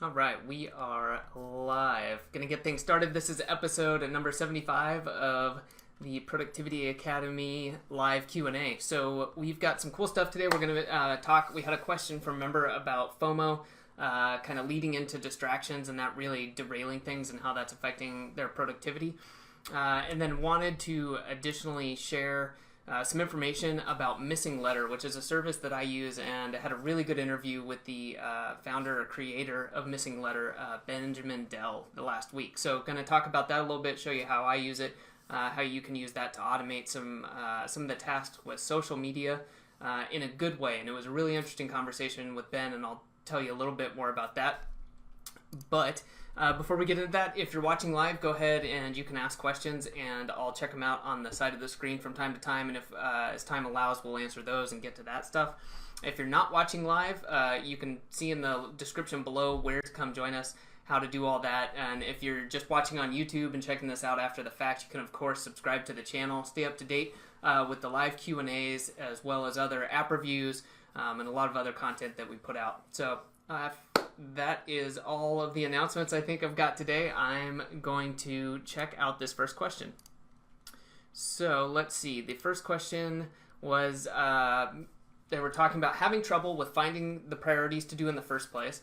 All right, we are live. Gonna get things started. This is episode number 75 of the Productivity Academy live Q&A. So we've got some cool stuff today. We're gonna talk. We had a question from a member about FOMO, kind of leading into distractions and that really derailing things and how that's affecting their productivity. And then wanted to additionally share some information about MissingLettr, which is a service that I use, and I had a really good interview with the founder or creator of MissingLettr, Benjamin Dell, the last week. So going to talk about that a little bit, show you how I use it, how you can use that to automate some of the tasks with social media in a good way. And it was a really interesting conversation with Ben, and I'll tell you a little bit more about that. But before we get into that, if you're watching live, go ahead and you can ask questions, and I'll check them out on the side of the screen from time to time, and if as time allows, we'll answer those and get to that stuff. If you're not watching live, you can see in the description below where to come join us, how to do all that, and if you're just watching on YouTube and checking this out after the fact, you can of course subscribe to the channel, stay up to date with the live Q&As, as well as other app reviews and a lot of other content that we put out. So that is all of the announcements I think I've got today. I'm going to check out this first question. So let's see. The first question was they were talking about having trouble with finding the priorities to do in the first place.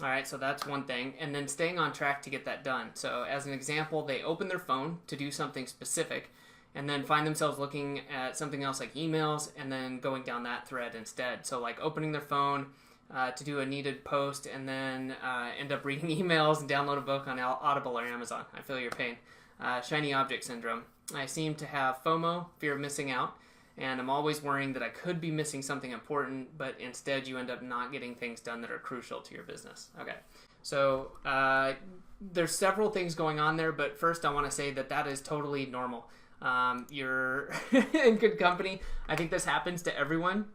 All right, so that's one thing. And then staying on track to get that done. So as an example, they open their phone to do something specific and then find themselves looking at something else like emails and then going down that thread instead. So like opening their phone to do a needed post and then end up reading emails and download a book on Audible or Amazon. I feel your pain. Shiny object syndrome. I seem to have FOMO, fear of missing out, and I'm always worrying that I could be missing something important, but instead you end up not getting things done that are crucial to your business. Okay, so there's several things going on there, but first I want to say that is totally normal. You're in good company. I think this happens to everyone,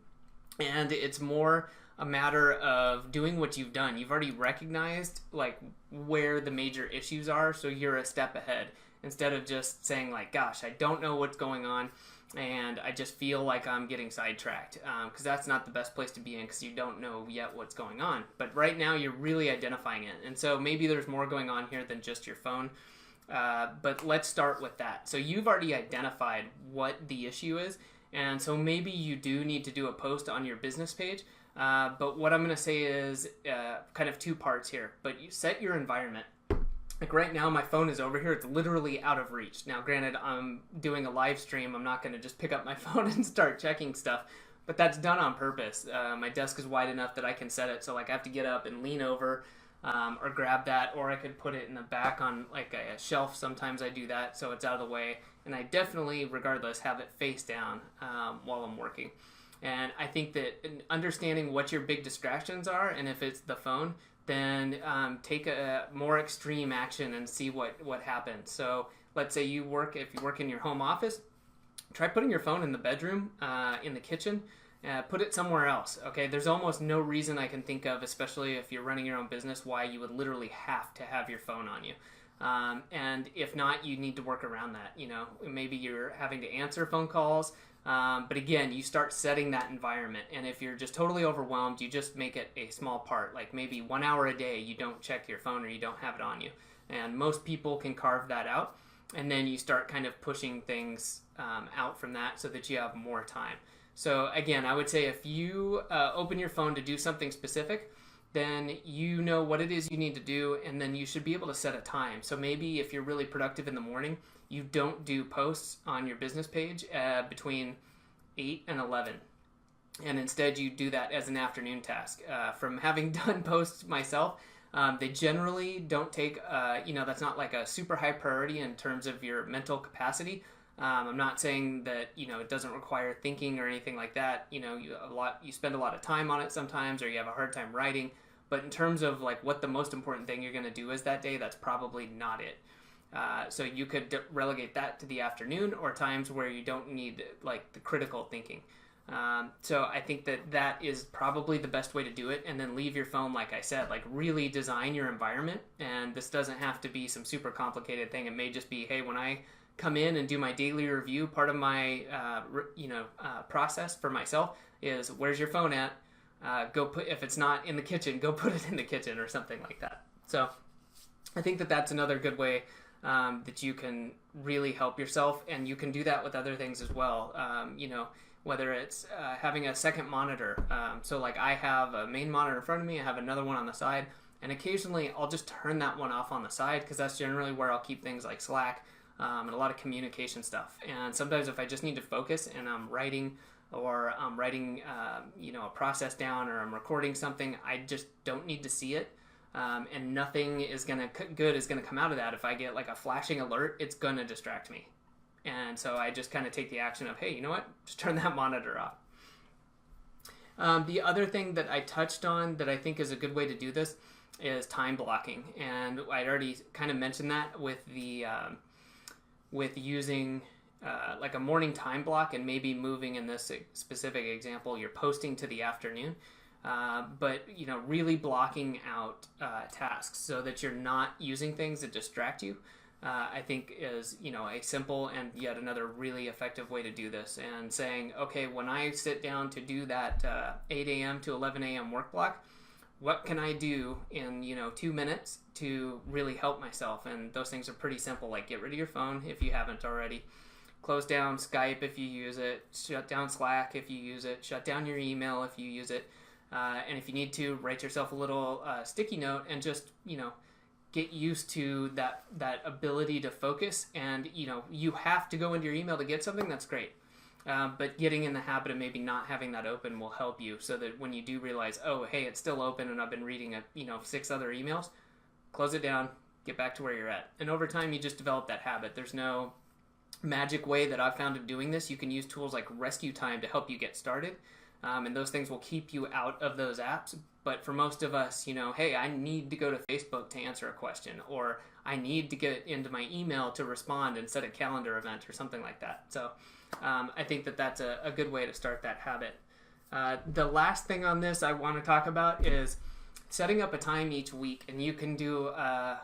and it's more a matter of doing what you've done. You've already recognized like where the major issues are, so you're a step ahead instead of just saying like, gosh, I don't know what's going on and I just feel like I'm getting sidetracked, because that's not the best place to be in, because you don't know yet what's going on. But right now you're really identifying it, and so maybe there's more going on here than just your phone. But let's start with that. So you've already identified what the issue is, and so maybe you do need to do a post on your business page. But what I'm going to say is kind of two parts here. But you set your environment. Like right now, my phone is over here. It's literally out of reach. Now, granted, I'm doing a live stream. I'm not going to just pick up my phone and start checking stuff. But that's done on purpose. My desk is wide enough that I can set it so like I have to get up and lean over or grab that. Or I could put it in the back on like a shelf. Sometimes I do that so it's out of the way. And I definitely, regardless, have it face down while I'm working. And I think that understanding what your big distractions are, and if it's the phone, then take a more extreme action and see what happens. So let's say if you work in your home office, try putting your phone in the bedroom, in the kitchen, put it somewhere else. Okay, there's almost no reason I can think of, especially if you're running your own business, why you would literally have to have your phone on you. And if not, you need to work around that. You know, maybe you're having to answer phone calls. But again, you start setting that environment, and if you're just totally overwhelmed, you just make it a small part, like maybe 1 hour a day you don't check your phone or you don't have it on you, and most people can carve that out, and then you start kind of pushing things out from that so that you have more time. So again, I would say if you open your phone to do something specific, then you know what it is you need to do, and then you should be able to set a time. So maybe if you're really productive in the morning, you don't do posts on your business page between 8 and 11. And instead you do that as an afternoon task. From having done posts myself, they generally don't take, that's not like a super high priority in terms of your mental capacity. I'm not saying that, it doesn't require thinking or anything like that. You spend a lot of time on it sometimes, or you have a hard time writing. But in terms of like what the most important thing you're going to do is that day, that's probably not it. So you could relegate that to the afternoon or times where you don't need like the critical thinking. So I think that is probably the best way to do it. And then leave your phone, like I said, like really design your environment. And this doesn't have to be some super complicated thing. It may just be, hey, when I come in and do my daily review, part of my process for myself is where's your phone at? If it's not in the kitchen, go put it in the kitchen or something like that. So I think that that's another good way that you can really help yourself, and you can do that with other things as well. Whether it's having a second monitor. So like I have a main monitor in front of me, I have another one on the side, and occasionally I'll just turn that one off on the side because that's generally where I'll keep things like Slack and a lot of communication stuff. And sometimes if I just need to focus and I'm writing or I'm writing a process down or I'm recording something, I just don't need to see it. And nothing is good is gonna come out of that. If I get like a flashing alert, it's gonna distract me. And so I just kind of take the action of, hey, you know what? Just turn that monitor off. The other thing that I touched on that I think is a good way to do this is time blocking. And I'd already kind of mentioned that with the with using like a morning time block and maybe moving, in this specific example, your posting to the afternoon. But really blocking out tasks so that you're not using things that distract you. I think is a simple and yet another really effective way to do this, and saying, okay, when I sit down to do that 8 a.m. to 11 a.m. work block, what can I do in 2 minutes to really help myself? And those things are pretty simple, like get rid of your phone if you haven't already, close down Skype if you use it, shut down Slack if you use it, shut down your email if you use it, and if you need to, write yourself a little sticky note and just get used to that ability to focus. And you have to go into your email to get something, that's great, but getting in the habit of maybe not having that open will help you, so that when you do realize, oh hey, it's still open and I've been reading 6 other emails, close it down, get back to where you're at. And over time you just develop that habit. There's no magic way that I've found of doing this. You can use tools like Rescue Time to help you get started, and those things will keep you out of those apps. But for most of us, hey, I need to go to Facebook to answer a question, or I need to get into my email to respond and set a calendar event or something like that. So I think that that's a good way to start that habit. The last thing on this I want to talk about is setting up a time each week. And you can do a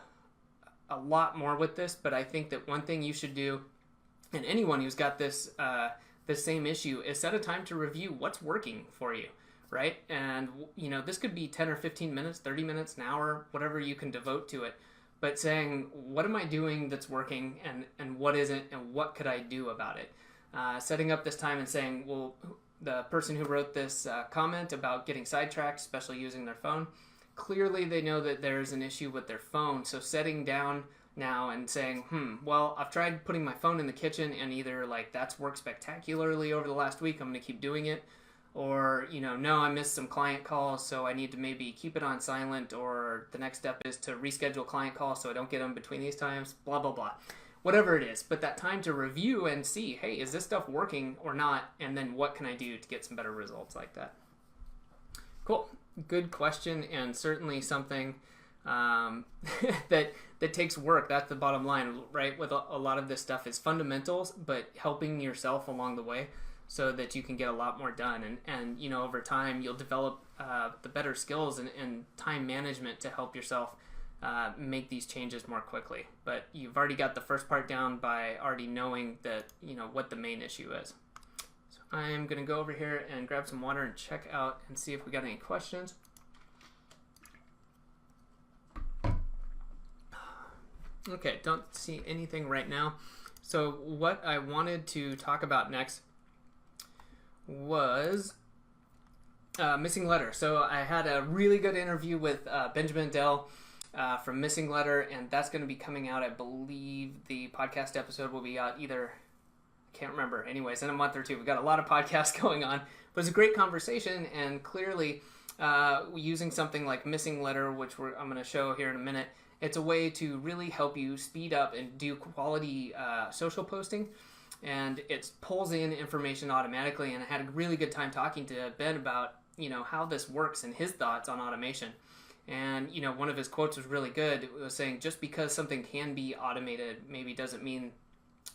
lot more with this, but I think that one thing you should do, and anyone who's got this same issue, is set a time to review what's working for you. Right? And, this could be 10 or 15 minutes, 30 minutes, an hour, whatever you can devote to it. But saying, what am I doing that's working and what isn't, and what could I do about it? Setting up this time and saying, well, the person who wrote this comment about getting sidetracked, especially using their phone, clearly they know that there's an issue with their phone. So setting down now and saying, well, I've tried putting my phone in the kitchen, and either that's worked spectacularly over the last week, I'm going to keep doing it. Or, no, I missed some client calls, so I need to maybe keep it on silent, or the next step is to reschedule client calls so I don't get them between these times, blah, blah, blah. Whatever it is, but that time to review and see, hey, is this stuff working or not? And then what can I do to get some better results like that? Cool. Good question, and certainly something that takes work. That's the bottom line, right? With a lot of this stuff is fundamentals, but helping yourself along the way, so that you can get a lot more done. And over time, you'll develop the better skills and time management to help yourself make these changes more quickly. But you've already got the first part down by already knowing that, what the main issue is. So I'm going to go over here and grab some water and check out and see if we got any questions. Okay, don't see anything right now. So what I wanted to talk about next was MissingLettr. So I had a really good interview with Benjamin Dell from MissingLettr, and that's going to be coming out, I believe the podcast episode will be out either, I can't remember, anyways, in a month or two. We've got a lot of podcasts going on, but it's a great conversation, and clearly using something like MissingLettr, which I'm going to show here in a minute, it's a way to really help you speed up and do quality social posting. And it pulls in information automatically. And I had a really good time talking to Ben about, how this works and his thoughts on automation. And, one of his quotes was really good. It was saying, just because something can be automated maybe doesn't mean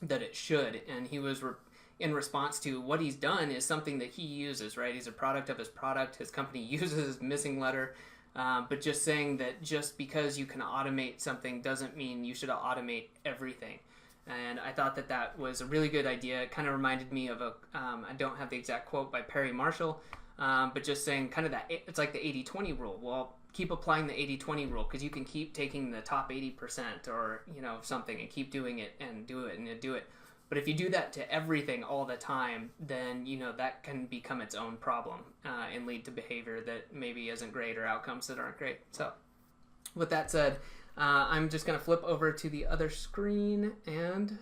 that it should. And he was in response to what he's done is something that he uses, right? He's a product of his product. His company uses MissingLettr. But just saying that just because you can automate something doesn't mean you should automate everything. And I thought that that was a really good idea. It kind of reminded me of I don't have the exact quote by Perry Marshall, but just saying kind of that, it's like the 80-20 rule. Well, keep applying the 80-20 rule, because you can keep taking the top 80% or, something, and keep doing it and do it and do it. But if you do that to everything all the time, then, that can become its own problem and lead to behavior that maybe isn't great or outcomes that aren't great. So with that said, I'm just going to flip over to the other screen and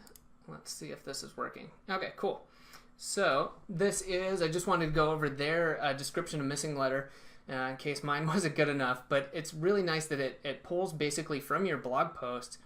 let's see if this is working. Okay, cool. So this is, I just wanted to go over their description of MissingLettr in case mine wasn't good enough, but it's really nice that it pulls basically from your blog post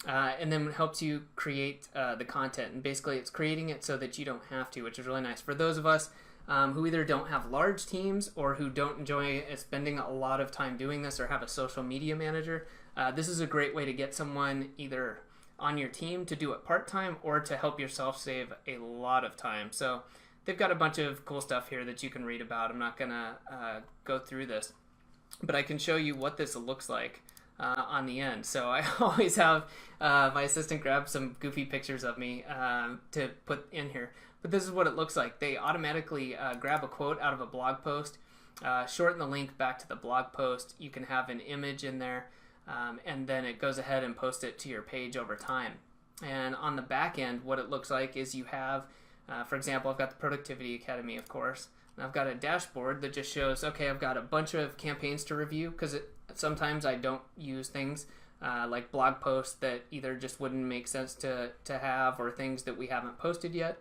and then helps you create the content. And basically it's creating it so that you don't have to, which is really nice. For those of us who either don't have large teams or who don't enjoy spending a lot of time doing this or have a social media manager, this is a great way to get someone either on your team to do it part-time or to help yourself save a lot of time. So they've got a bunch of cool stuff here that you can read about. I'm not going to go through this, but I can show you what this looks like on the end. So I always have my assistant grab some goofy pictures of me to put in here. But this is what it looks like. They automatically grab a quote out of a blog post, shorten the link back to the blog post. You can have an image in there, and then it goes ahead and posts it to your page over time. And on the back end, what it looks like is you have, for example, I've got the Productivity Academy, of course, and I've got a dashboard that just shows, okay, I've got a bunch of campaigns to review, because sometimes I don't use things like blog posts that either just wouldn't make sense to have, or things that we haven't posted yet.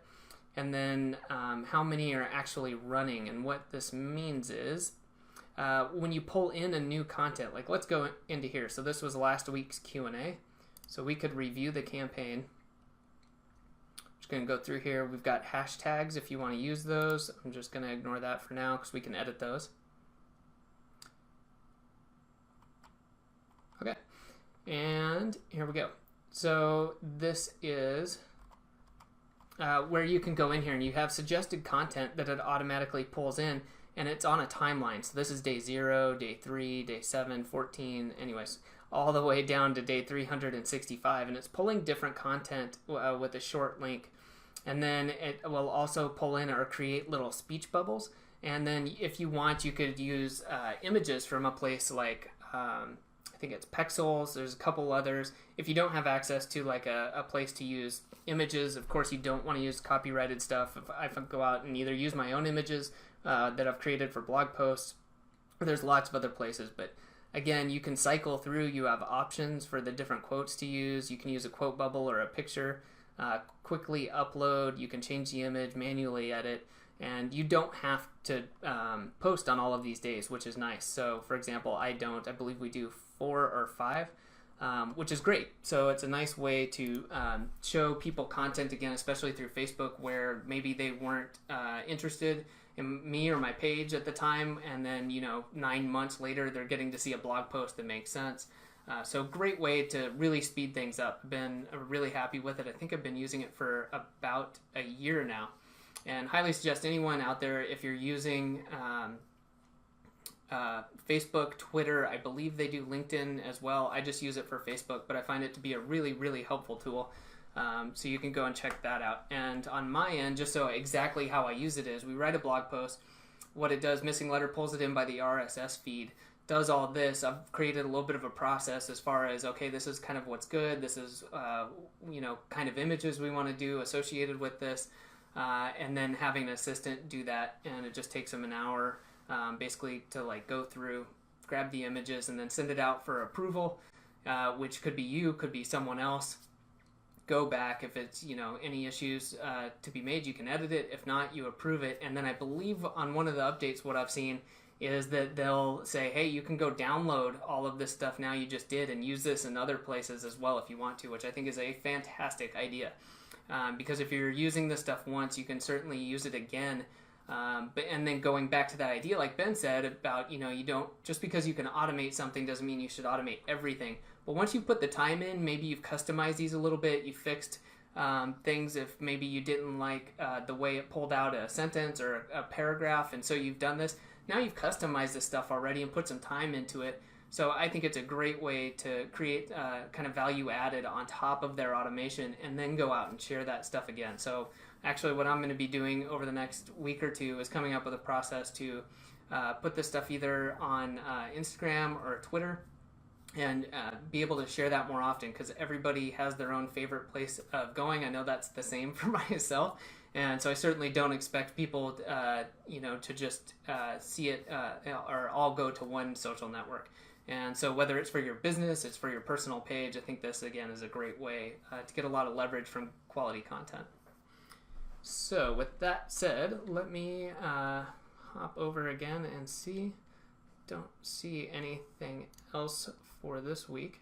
And then how many are actually running. And what this means is when you pull in a new content, like let's go into here. So this was last week's Q&A. So we could review the campaign. Just going to go through here. We've got hashtags if you want to use those. I'm just going to ignore that for now because we can edit those. Okay. And here we go. So this is where you can go in here and you have suggested content that it automatically pulls in, and it's on a timeline. So this is day 0, day 3, day 7, 14, anyways, all the way down to day 365, and it's pulling different content with a short link. And then it will also pull in or create little speech bubbles. And then if you want, you could use images from a place like I think it's Pexels. There's a couple others. If you don't have access to like a place to use images, of course you don't want to use copyrighted stuff. If I go out and either use my own images that I've created for blog posts, or there's lots of other places. But again, you can cycle through. You have options for the different quotes to use. You can use a quote bubble or a picture, quickly upload. You can change the image, manually edit. And you don't have to post on all of these days, which is nice. So, for example, I believe we do 4 or 5, which is great. So it's a nice way to show people content again, especially through Facebook, where maybe they weren't interested in me or my page at the time, and then 9 months later they're getting to see a blog post that makes sense. So great way to really speed things up. Been really happy with it. I think I've been using it for about a year now. And highly suggest anyone out there, if you're using Facebook, Twitter, I believe they do LinkedIn as well. I just use it for Facebook, but I find it to be a really, really helpful tool. So you can go and check that out. And on my end, just so exactly how I use it is, we write a blog post. What it does, MissingLettr pulls it in by the RSS feed, does all this. I've created a little bit of a process as far as, okay, this is kind of what's good. This is, kind of images we want to do associated with this. And then having an assistant do that, and it just takes them an hour basically to go through, grab the images, and then send it out for approval, which could be you, could be someone else. Go back if it's any issues to be made, you can edit it. If not, you approve it. And then I believe on one of the updates, what I've seen is that they'll say, hey, you can go download all of this stuff now you just did and use this in other places as well if you want to, which I think is a fantastic idea. Because if you're using this stuff once, you can certainly use it again. And then going back to that idea, like Ben said, about, you don't, just because you can automate something doesn't mean you should automate everything. But once you put the time in, maybe you've customized these a little bit, you fixed things if maybe you didn't like the way it pulled out a sentence or a paragraph, and so you've done this. Now you've customized this stuff already and put some time into it. So I think it's a great way to create kind of value added on top of their automation and then go out and share that stuff again. So actually what I'm going to be doing over the next week or two is coming up with a process to put this stuff either on Instagram or Twitter and be able to share that more often, because everybody has their own favorite place of going. I know that's the same for myself. And so I certainly don't expect people, to just see it or all go to one social network. And so whether it's for your business, it's for your personal page, I think this, again, is a great way to get a lot of leverage from quality content. So with that said, let me hop over again and see. Don't see anything else for this week.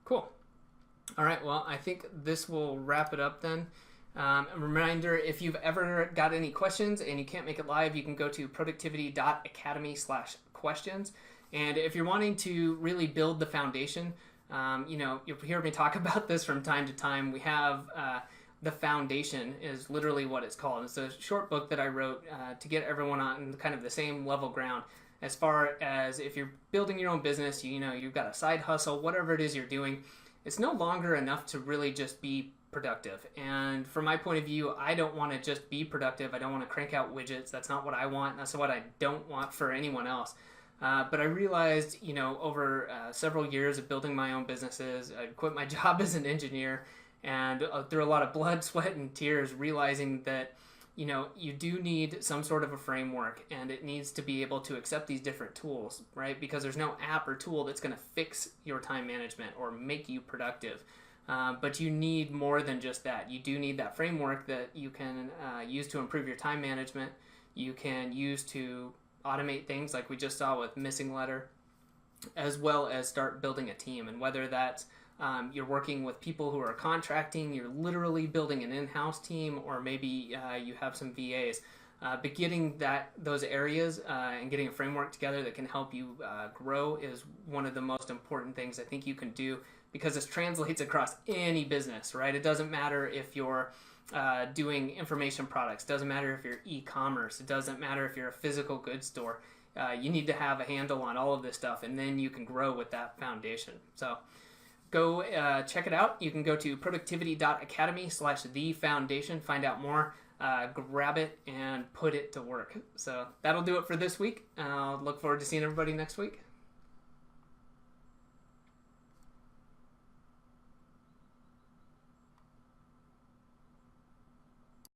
Cool. All right, well, I think this will wrap it up then. A reminder, if you've ever got any questions and you can't make it live, you can go to productivity.academy/questions. And if you're wanting to really build the foundation, you'll hear me talk about this from time to time. We have the foundation is literally what it's called. It's a short book that I wrote to get everyone on kind of the same level ground. As far as if you're building your own business, you've got a side hustle, whatever it is you're doing, it's no longer enough to really just be productive. And from my point of view, I don't want to just be productive. I don't want to crank out widgets. That's not what I want. That's what I don't want for anyone else. But I realized, over several years of building my own businesses, I quit my job as an engineer, and through a lot of blood, sweat, and tears, realizing that, you do need some sort of a framework, and it needs to be able to accept these different tools, right? Because there's no app or tool that's going to fix your time management or make you productive. But you need more than just that. You do need that framework that you can use to improve your time management. You can use to automate things like we just saw with MissingLettr, as well as start building a team. And whether that's you're working with people who are contracting, you're literally building an in-house team, or maybe you have some VAs. But getting those areas and getting a framework together that can help you grow is one of the most important things I think you can do, because this translates across any business, right? It doesn't matter if you're doing information products, doesn't matter if you're e-commerce, it doesn't matter if you're a physical goods store. You need to have a handle on all of this stuff, and then you can grow with that foundation. So go check it out. You can go to productivity.academy/thefoundation, find out more, grab it, and put it to work. So that'll do it for this week. I'll look forward to seeing everybody next week.